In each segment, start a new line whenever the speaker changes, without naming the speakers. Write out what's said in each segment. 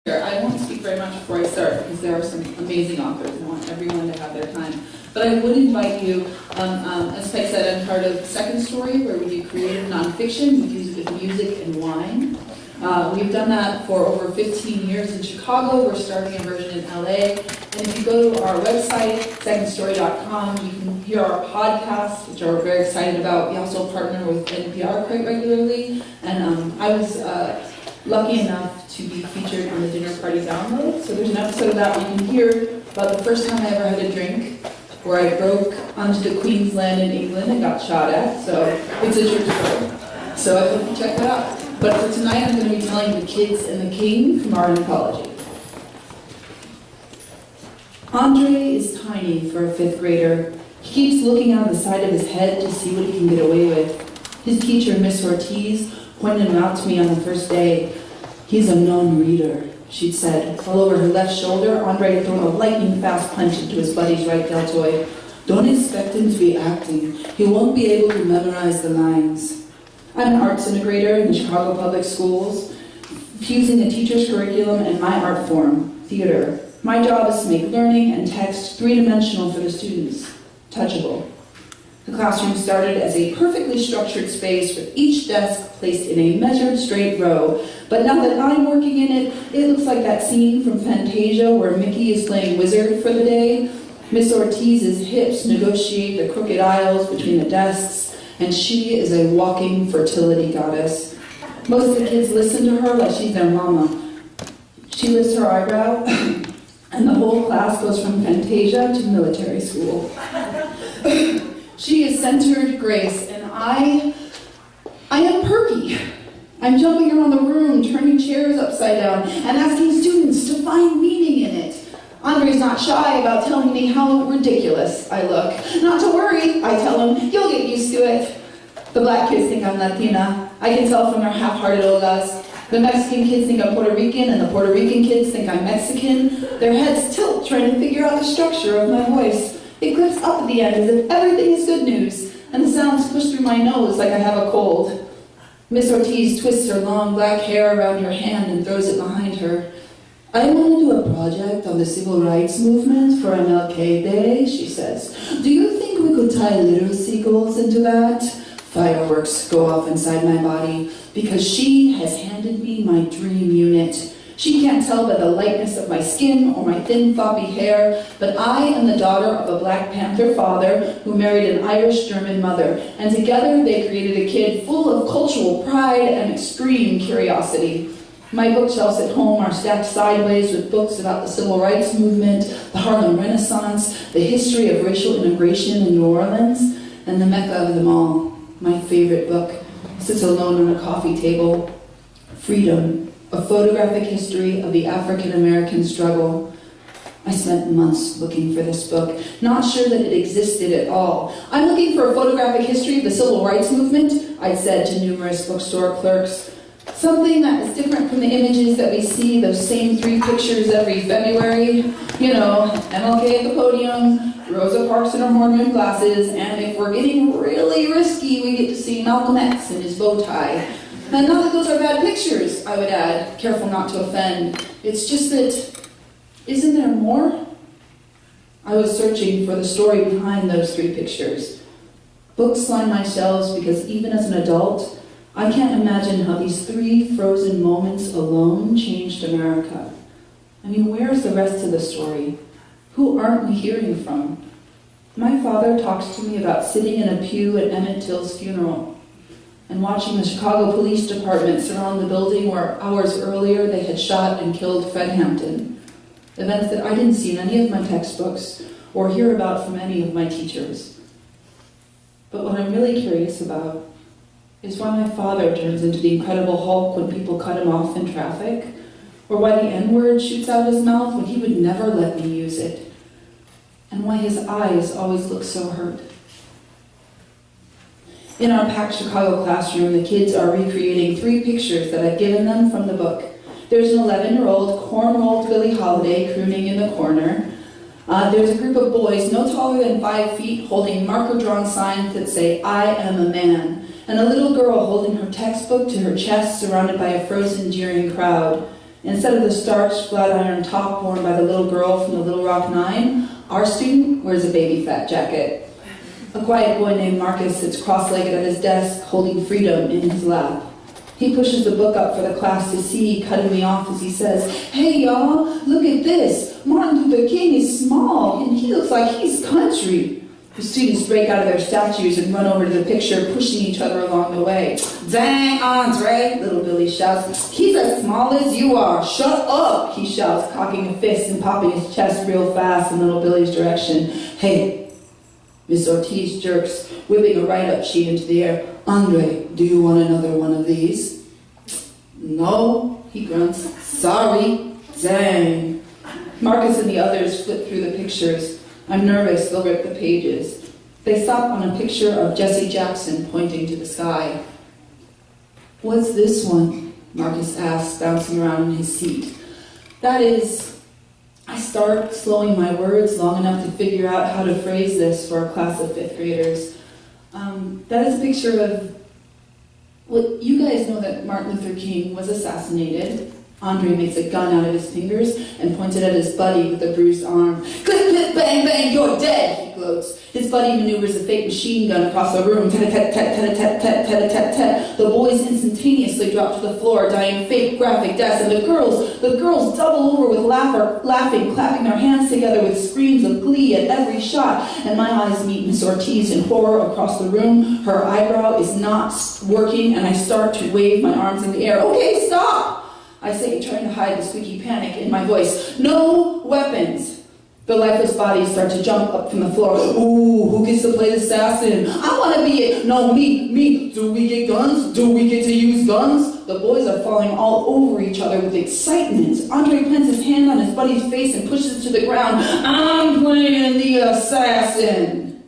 I won't speak very much before I start because there are some amazing authors and I want everyone to have their time. But I would invite you, as Peg said, I'm part of Second Story, where we do creative nonfiction with music and wine. We've done that for over 15 years in Chicago. We're starting a version in LA. And if you go to our website, secondstory.com, you can hear our podcasts, which we're very excited about. We also partner with NPR quite regularly. And I was lucky enough to be featured on the Dinner Party Download. So there's an episode of that you can hear about the first time I ever had a drink, where I broke onto the Queen's Land in England and got shot at. So it's a true story. So I hope you check that out. But for tonight, I'm going to be telling The Kids and the King from Art and Ecology. Andre is tiny for a fifth grader. He keeps looking out of the side of his head to see what he can get away with. His teacher, Miss Ortiz, pointed him out to me on the first day. He's a non-reader, she'd said. All over her left shoulder, Andre had thrown a lightning-fast punch into his buddy's right deltoid. Don't expect him to be acting. He won't be able to memorize the lines. I'm an arts integrator in the Chicago Public Schools, fusing the teacher's curriculum and my art form, theater. My job is to make learning and text three-dimensional for the students, touchable. The classroom started as a perfectly structured space with each desk placed in a measured straight row. But now that I'm working in it, it looks like that scene from Fantasia where Mickey is playing wizard for the day. Miss Ortiz's hips negotiate the crooked aisles between the desks, and she is a walking fertility goddess. Most of the kids listen to her like she's their mama. She lifts her eyebrow, and the whole class goes from Fantasia to military school. She is centered grace, and I am perky. I'm jumping around the room, turning chairs upside down, and asking students to find meaning in it. Andre's not shy about telling me how ridiculous I look. Not to worry, I tell him, you'll get used to it. The black kids think I'm Latina. I can tell from their half-hearted olas. The Mexican kids think I'm Puerto Rican, and the Puerto Rican kids think I'm Mexican. Their heads tilt trying to figure out the structure of my voice. It clips up at the end as if everything is good news, and the sounds push through my nose like I have a cold. Miss Ortiz twists her long black hair around her hand and throws it behind her. I want to do a project on the civil rights movement for MLK Day, she says. Do you think we could tie literacy goals into that? Fireworks go off inside my body because she has handed me my dream unit. She can't tell by the lightness of my skin or my thin, floppy hair, but I am the daughter of a Black Panther father who married an Irish-German mother, and together they created a kid full of cultural pride and extreme curiosity. My bookshelves at home are stacked sideways with books about the civil rights movement, the Harlem Renaissance, the history of racial integration in New Orleans, and the mecca of them all, my favorite book, sits alone on a coffee table. Freedom. A photographic history of the African-American struggle. I spent months looking for this book, not sure that it existed at all. I'm looking for a photographic history of the civil rights movement, I'd said to numerous bookstore clerks. Something that is different from the images that we see, those same three pictures every February. You know, MLK at the podium, Rosa Parks in her horn-rimmed glasses, and if we're getting really risky, we get to see Malcolm X in his bow tie. And not that those are bad pictures, I would add, careful not to offend. It's just that, isn't there more? I was searching for the story behind those three pictures. Books line my shelves because even as an adult, I can't imagine how these three frozen moments alone changed America. I mean, where's the rest of the story? Who aren't we hearing from? My father talks to me about sitting in a pew at Emmett Till's funeral and watching the Chicago Police Department surround the building where hours earlier they had shot and killed Fred Hampton. Events that I didn't see in any of my textbooks or hear about from any of my teachers. But what I'm really curious about is why my father turns into the Incredible Hulk when people cut him off in traffic, or why the N-word shoots out his mouth when he would never let me use it, and why his eyes always look so hurt. In our packed Chicago classroom, the kids are recreating three pictures that I've given them from the book. There's an 11-year-old corn-rolled Billie Holiday crooning in the corner. There's a group of boys no taller than 5 feet holding marker-drawn signs that say, I am a man, and a little girl holding her textbook to her chest surrounded by a frozen, jeering crowd. Instead of the starched flat iron top worn by the little girl from the Little Rock Nine, our student wears a baby fat jacket. A quiet boy named Marcus sits cross-legged at his desk, holding freedom in his lap. He pushes the book up for the class to see, cutting me off as he says, "Hey y'all, look at this. Martin Luther King is small, and he looks like he's country." The students break out of their statues and run over to the picture, pushing each other along the way. "Dang, Andre," little Billy shouts, "he's as small as you are. Shut up," he shouts, cocking a fist and popping his chest real fast in little Billy's direction. "Hey," Miss Ortiz jerks, whipping a write-up sheet into the air. "Andre, do you want another one of these?" "No," he grunts. "Sorry." "Dang." Marcus and the others flip through the pictures. I'm nervous they'll rip the pages. They stop on a picture of Jesse Jackson pointing to the sky. "What's this one?" Marcus asks, bouncing around in his seat. That is, I start slowing my words long enough to figure out how to phrase this for a class of 5th graders. That is a picture of, well, you guys know that Martin Luther King was assassinated. Andre makes a gun out of his fingers and points it at his buddy with a bruised arm. "Click, click, bang, bang, you're dead," he gloats. His buddy maneuvers a fake machine gun across the room. Tat-a-tat-tat-tat-tat-tat-tat-tat. The boys instantaneously drop to the floor, dying fake graphic deaths, and the girls double over with laughing, clapping their hands together with screams of glee at every shot. And my eyes meet Miss Ortiz in horror across the room. Her eyebrow is not working, and I start to wave my arms in the air. "Okay, stop!" I say, trying to hide the squeaky panic in my voice. "No weapons." The lifeless bodies start to jump up from the floor. "Ooh, who gets to play the assassin? I want to be it. No, me. Do we get guns? Do we get to use guns?" The boys are falling all over each other with excitement. Andre plants his hand on his buddy's face and pushes it to the ground. "I'm playing the assassin."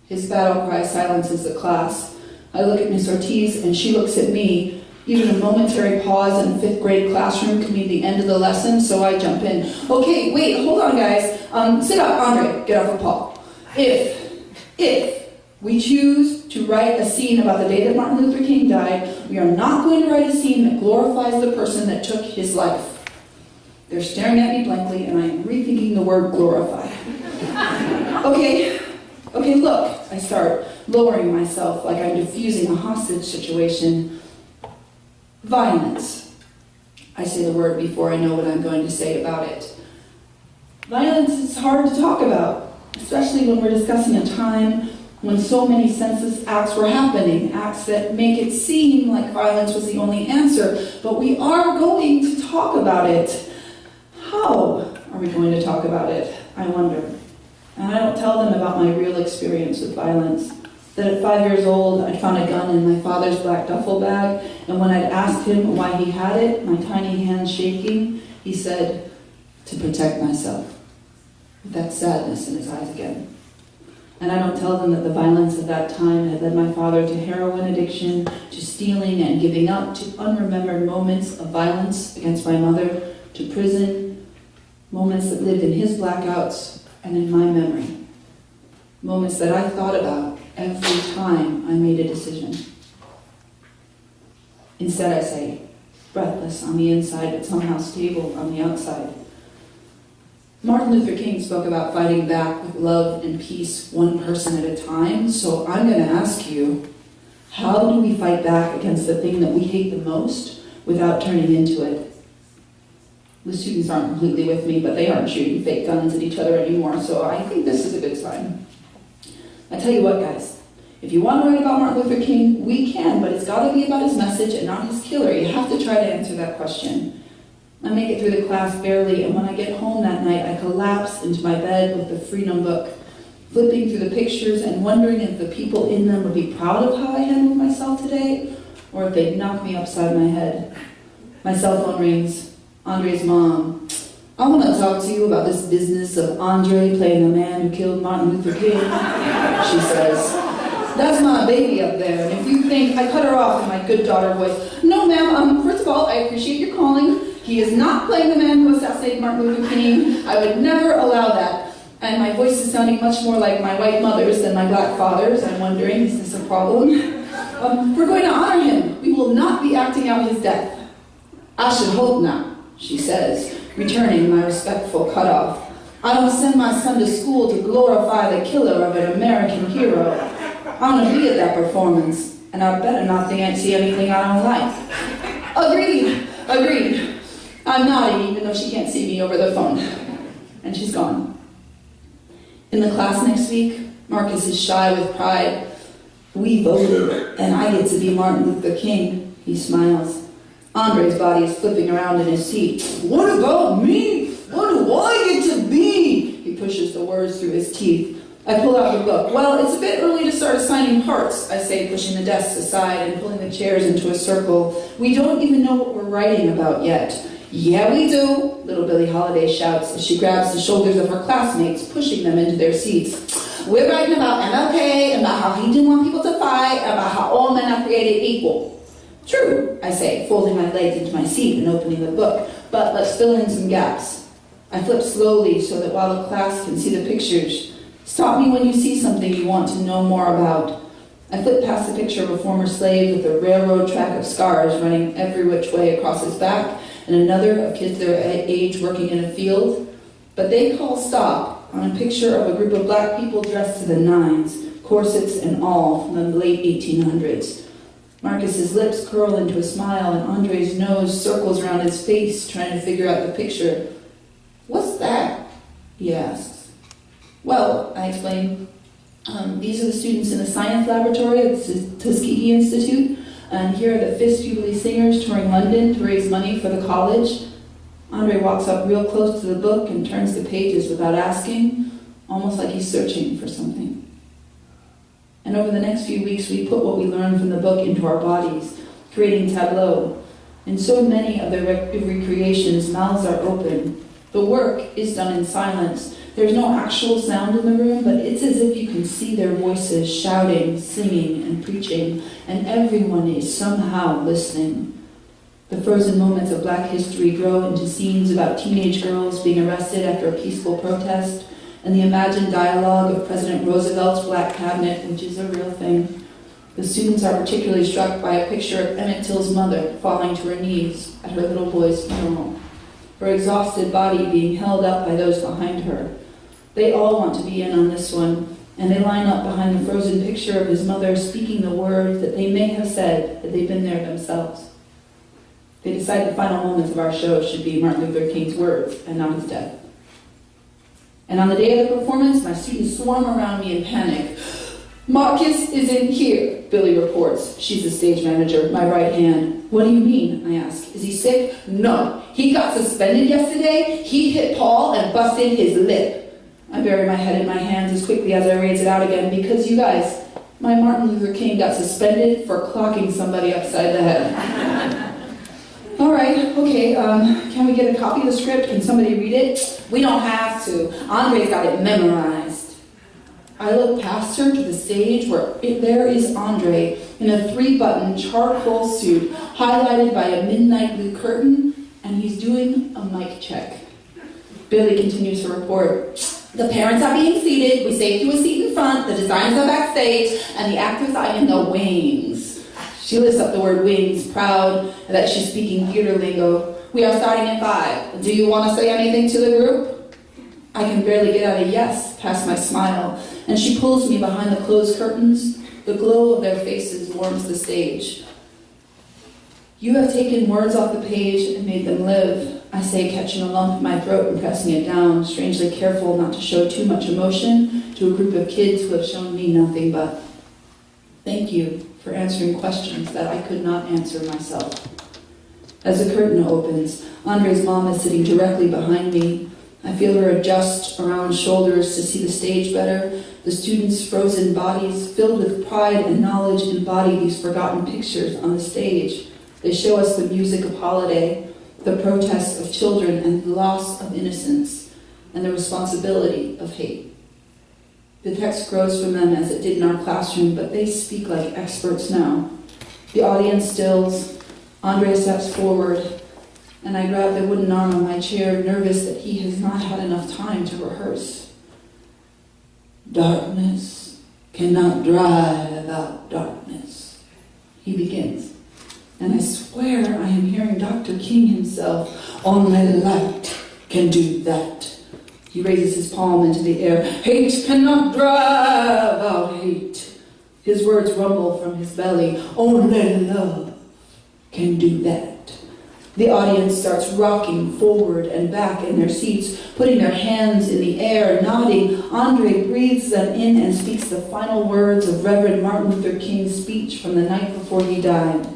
His battle cry silences the class. I look at Miss Ortiz and she looks at me. Even a momentary pause in a 5th grade classroom could mean the end of the lesson, so I jump in. "Okay, wait, hold on, guys. Sit up, Andre, get off of Paul. If we choose to write a scene about the day that Martin Luther King died, we are not going to write a scene that glorifies the person that took his life." They're staring at me blankly, and I am rethinking the word glorify. Okay, look, I start, lowering myself like I'm diffusing a hostage situation. "Violence." I say the word before I know what I'm going to say about it. Violence is hard to talk about, especially when we're discussing a time when so many senseless acts were happening, acts that make it seem like violence was the only answer, but we are going to talk about it. How are we going to talk about it, I wonder. And I don't tell them about my real experience with violence. That at 5 years old, I'd found a gun in my father's black duffel bag, and when I'd asked him why he had it, my tiny hands shaking, he said, "To protect myself," with that sadness in his eyes again. And I don't tell them that the violence of that time had led my father to heroin addiction, to stealing and giving up, to unremembered moments of violence against my mother, to prison, moments that lived in his blackouts and in my memory, moments that I thought about every time I made a decision. Instead, I say, breathless on the inside, but somehow stable on the outside. Martin Luther King spoke about fighting back with love and peace, one person at a time. So I'm going to ask you, how do we fight back against the thing that we hate the most without turning into it? The students aren't completely with me, but they aren't shooting fake guns at each other anymore, so I think this is a good sign. I tell you what, guys, if you want to write about Martin Luther King, we can, but it's got to be about his message and not his killer. You have to try to answer that question. I make it through the class barely, and when I get home that night, I collapse into my bed with the Freedom book, flipping through the pictures and wondering if the people in them would be proud of how I handled myself today, or if they'd knock me upside my head. My cell phone rings. Andre's mom. "I want to talk to you about this business of Andre playing the man who killed Martin Luther King," she says. "That's my baby up there, and if you think..." I cut her off in my good daughter voice. "No, ma'am, first of all, I appreciate your calling. He is not playing the man who assassinated Martin Luther King. I would never allow that." And my voice is sounding much more like my white mother's than my black father's. I'm wondering, is this a problem? "We're going to honor him. We will not be acting out his death." I should hope not, she says, returning my respectful cutoff. I don't send my son to school to glorify the killer of an American hero. I want to be at that performance, and I better not see anything I don't like. Agreed. I'm nodding even though she can't see me over the phone. And she's gone. In the class next week, Marcus is shy with pride. We voted, and I get to be Martin Luther King. He smiles. Andre's body is flipping around in his seat. What about me? What do I get to be? He pushes the words through his teeth. I pull out the book. Well, it's a bit early to start assigning parts, I say, pushing the desks aside and pulling the chairs into a circle. We don't even know what we're writing about yet. Yeah, we do, little Billie Holiday shouts as she grabs the shoulders of her classmates, pushing them into their seats. We're writing about MLK, and about how he didn't want people to fight, and about how all men are created equal. True, I say, folding my legs into my seat and opening the book, but let's fill in some gaps. I flip slowly so that while the class can see the pictures. Stop me when you see something you want to know more about. I flip past the picture of a former slave with a railroad track of scars running every which way across his back, and another of kids their age working in a field. But they call stop on a picture of a group of black people dressed to the nines, corsets and all, from the late 1800s. Marcus's lips curl into a smile, and Andre's nose circles around his face, trying to figure out the picture. What's that? He asks. Well, I explain, these are the students in the science laboratory at the Tuskegee Institute, and here are the Fifth Jubilee Singers touring London to raise money for the college. Andre walks up real close to the book and turns the pages without asking, almost like he's searching for something. And over the next few weeks, we put what we learned from the book into our bodies, creating tableau. In so many of the recreations, mouths are open. The work is done in silence. There's no actual sound in the room, but it's as if you can see their voices shouting, singing, and preaching, and everyone is somehow listening. The frozen moments of Black history grow into scenes about teenage girls being arrested after a peaceful protest, and the imagined dialogue of President Roosevelt's Black cabinet, which is a real thing. The students are particularly struck by a picture of Emmett Till's mother falling to her knees at her little boy's funeral, her exhausted body being held up by those behind her. They all want to be in on this one, and they line up behind the frozen picture of his mother speaking the words that they may have said had they been there themselves. They decide the final moments of our show should be Martin Luther King's words and not his death. And on the day of the performance, my students swarm around me in panic. Marcus isn't here, Billy reports. She's the stage manager, my right hand. What do you mean? I ask. Is he sick? No. He got suspended yesterday. He hit Paul and busted his lip. I bury my head in my hands as quickly as I raise it out again because, you guys, my Martin Luther King got suspended for clocking somebody upside the head. All right, okay, can we get a copy of the script? Can somebody read it? We don't have to. Andre's got it memorized. I look past her to the stage where there is Andre in a 3-button charcoal suit highlighted by a midnight blue curtain, and he's doing a mic check. Billy continues to report. The parents are being seated. We saved you a seat in front. The designers are backstage, and the actors are in the wings. She lifts up the word wings, proud that she's speaking theater lingo. We are starting in 5. Do you want to say anything to the group? I can barely get out a yes past my smile, and she pulls me behind the closed curtains. The glow of their faces warms the stage. You have taken words off the page and made them live, I say, catching a lump in my throat and pressing it down, strangely careful not to show too much emotion to a group of kids who have shown me nothing but thank you for answering questions that I could not answer myself. As the curtain opens, Andre's mom is sitting directly behind me. I feel her adjust around shoulders to see the stage better. The students' frozen bodies, filled with pride and knowledge, embody these forgotten pictures on the stage. They show us the music of holiday, the protests of children and the loss of innocence, and the responsibility of hate. The text grows from them as it did in our classroom, but they speak like experts now. The audience stills. Andre steps forward, and I grab the wooden arm of my chair, nervous that he has not had enough time to rehearse. Darkness cannot drive out darkness, he begins. And I swear I am hearing Dr. King himself. Only light can do that. He raises his palm into the air. Hate cannot drive out hate. His words rumble from his belly. Only love can do that. The audience starts rocking forward and back in their seats, putting their hands in the air, nodding. Andre breathes them in and speaks the final words of Reverend Martin Luther King's speech from the night before he died.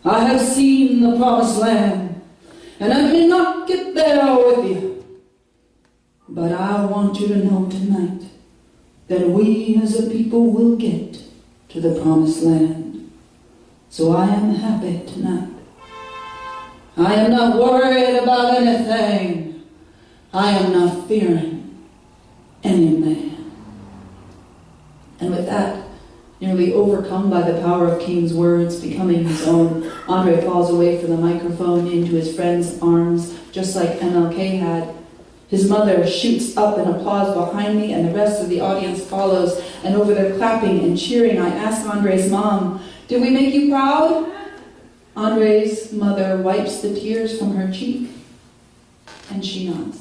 I have seen the promised land, and I may not get there with you. But I want you to know tonight that we as a people will get to the promised land. So I am happy tonight. I am not worried about anything. I am not fearing any man. And with that, nearly overcome by the power of King's words becoming his own, Andre falls away from the microphone into his friend's arms, just like MLK had. His mother shoots up in applause behind me, and the rest of the audience follows. And over their clapping and cheering, I ask Andre's mom, "Did we make you proud?" Andre's mother wipes the tears from her cheek, and she nods.